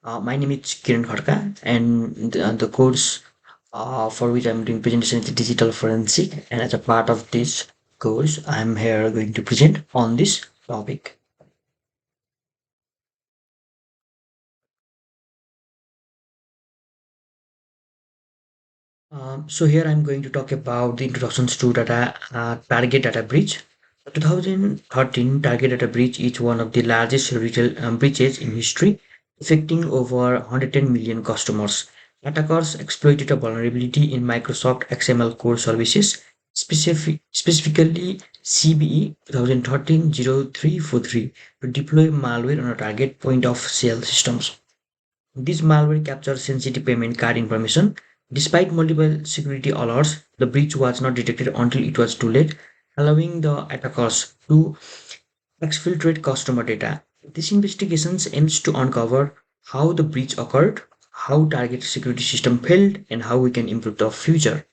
My name is Kiran Kharka, and the course for which I'm doing presentation is digital forensic. And as a part of this course, I'm here going to present on this topic. So here I'm going to talk about the introductions to target data breach. 2013 target data breach is one of the largest retail breaches in history, affecting over 110 million customers. Attackers exploited a vulnerability in Microsoft XML core services, specifically CVE 2013-0343, to deploy malware on a target point of sale systems. This malware captures sensitive payment card information. Despite multiple security alerts, the breach was not detected until it was too late, allowing the attackers to exfiltrate customer data. This investigation aims to uncover how the breach occurred, how target security system failed, and how we can improve the future.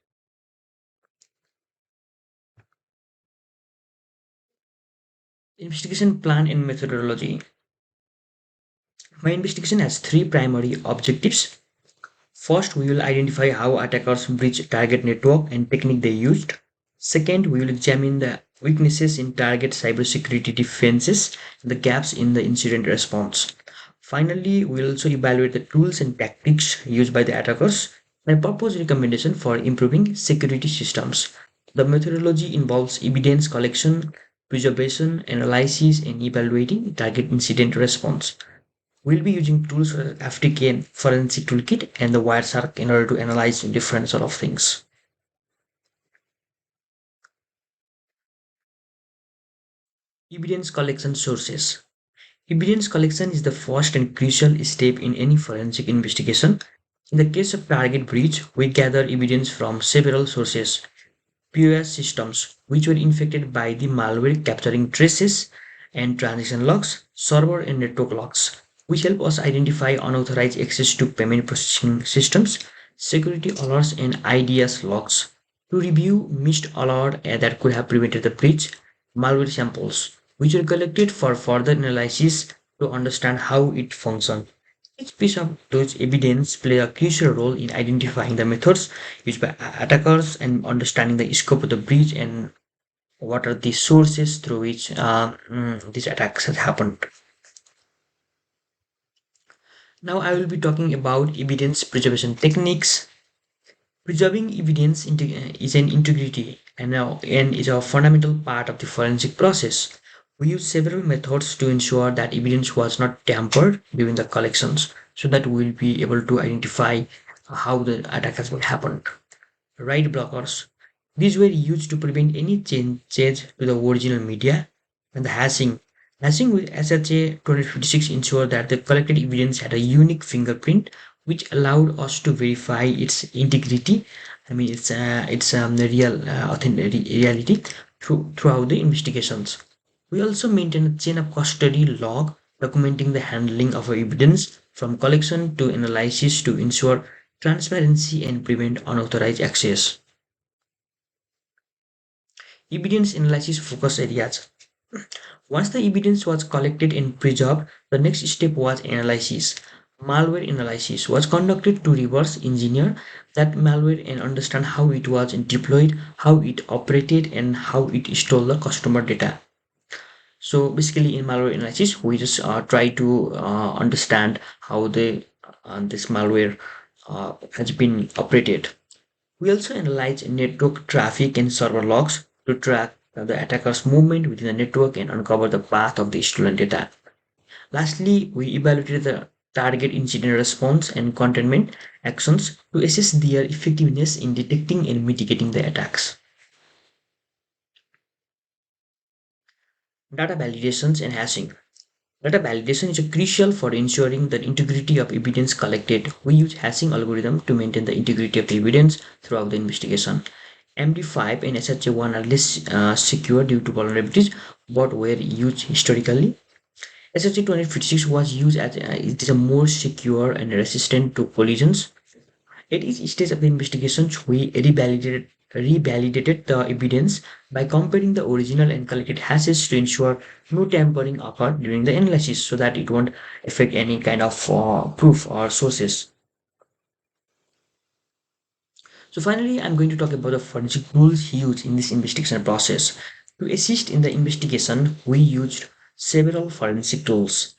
Investigation plan and methodology. My investigation has three primary objectives. First, we will identify how attackers breach target network and technique they used. Second, we will examine the weaknesses in target cybersecurity defenses and the gaps in the incident response. Finally, we will also evaluate the tools and tactics used by the attackers and propose recommendation for improving security systems. The methodology involves evidence collection, preservation, analysis, and evaluating target incident response. We'll be using tools for FTK and Forensic Toolkit and the Wireshark in order to analyze different sort of things. Evidence collection sources. Evidence collection is the first and crucial step in any forensic investigation. In the case of target breach, we gather evidence from several sources. POS systems, which were infected by the malware capturing traces and transaction logs, server and network logs, which help us identify unauthorized access to payment processing systems, security alerts, and IDS logs. To review missed alert that could have prevented the breach, malware samples, which were collected for further analysis to understand how it functioned. Each piece of those evidence play a crucial role in identifying the methods used by attackers and understanding the scope of the breach and what are the sources through which these attacks have happened. Now I will be talking about evidence preservation techniques. Preserving evidence is an integrity and is a fundamental part of the forensic process. We use several methods to ensure that evidence was not tampered during the collections so that we will be able to identify how the attack has happened. Write blockers. These were used to prevent any change to the original media, and the hashing. Hashing with SHA 2056 ensured that the collected evidence had a unique fingerprint which allowed us to verify its integrity. I mean, it's the real authentic reality throughout the investigations. We also maintain a chain of custody log documenting the handling of evidence from collection to analysis to ensure transparency and prevent unauthorized access. Evidence analysis focus areas. Once the evidence was collected and preserved, the next step was analysis. Malware analysis was conducted to reverse engineer that malware and understand how it was deployed, how it operated, and how it stole the customer data. So basically, in malware analysis, we just try to understand how this malware has been operated. We also analyze network traffic and server logs to track the attacker's movement within the network and uncover the path of the stolen data. Lastly, we evaluated the target incident response and containment actions to assess their effectiveness in detecting and mitigating the attacks. Data validations and hashing. Data validation is crucial for ensuring the integrity of evidence collected. We use hashing algorithm to maintain the integrity of the evidence throughout the investigation. MD5 and SHA1 are less secure due to vulnerabilities, but were used historically. SHA-2056 was used as it is a more secure and resistant to collisions. At each stage of the investigations, we revalidated the evidence by comparing the original and collected hashes to ensure no tampering occurred during the analysis so that it won't affect any kind of proof or sources. So finally, I'm going to talk about the forensic tools used in this investigation process. To assist in the investigation, we used several forensic tools.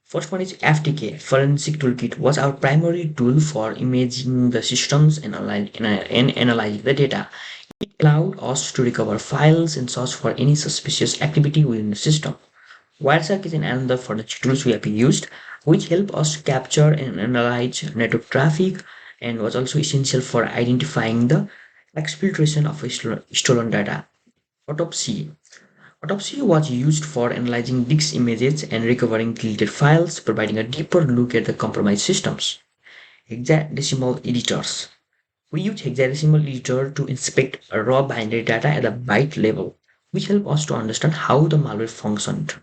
First one is FTK, Forensic Toolkit, was our primary tool for imaging the systems and analyzing the data. It allowed us to recover files and search for any suspicious activity within the system. Wireshark is another forensic tools we have used, which help us capture and analyze network traffic and was also essential for identifying the exfiltration of stolen data. Autopsy. Autopsy was used for analyzing disk images and recovering deleted files, providing a deeper look at the compromised systems. Hexadecimal editors. We use hexadecimal editor to inspect raw binary data at the byte level, which help us to understand how the malware functioned.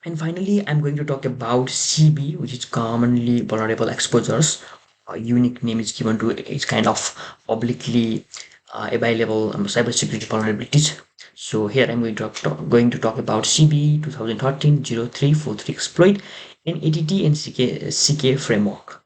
And finally, I'm going to talk about CB, which is commonly vulnerable exposures. A unique name is given to its kind of publicly available cybersecurity vulnerabilities. So here I'm going to talk about CB 2013-0343 exploit in ATT and CK framework.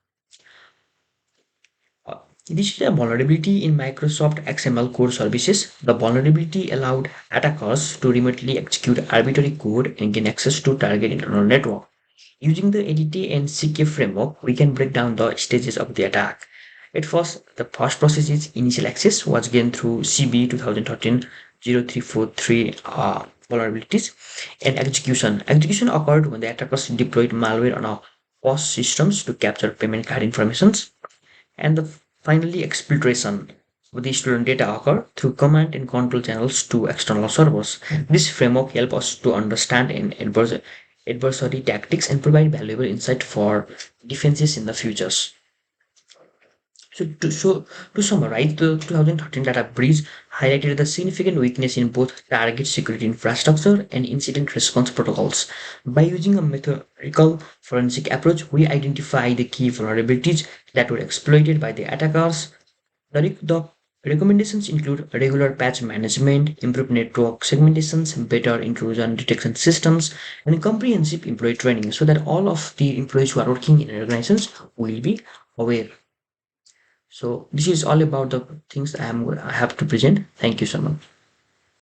Uh, This is a vulnerability in Microsoft XML core services. The vulnerability allowed attackers to remotely execute arbitrary code and gain access to target internal network. Using the ADT and CK framework, we can break down the stages of the attack. At first, the first process is initial access was gained through CB 2013-0343 vulnerabilities and execution. Execution occurred when the attackers deployed malware on our host systems to capture payment card informations. And finally, exfiltration of the student data occur through command and control channels to external servers. This framework helps us to understand adversary tactics and provide valuable insight for defenses in the futures. To summarize, the 2013 data breach highlighted the significant weakness in both target security infrastructure and incident response protocols. By using a methodical forensic approach, we identify the key vulnerabilities that were exploited by the attackers. The recommendations include regular patch management, improved network segmentations, better intrusion detection systems, and comprehensive employee training so that all of the employees who are working in organizations will be aware. So this is all about the things I have to present. Thank you so much.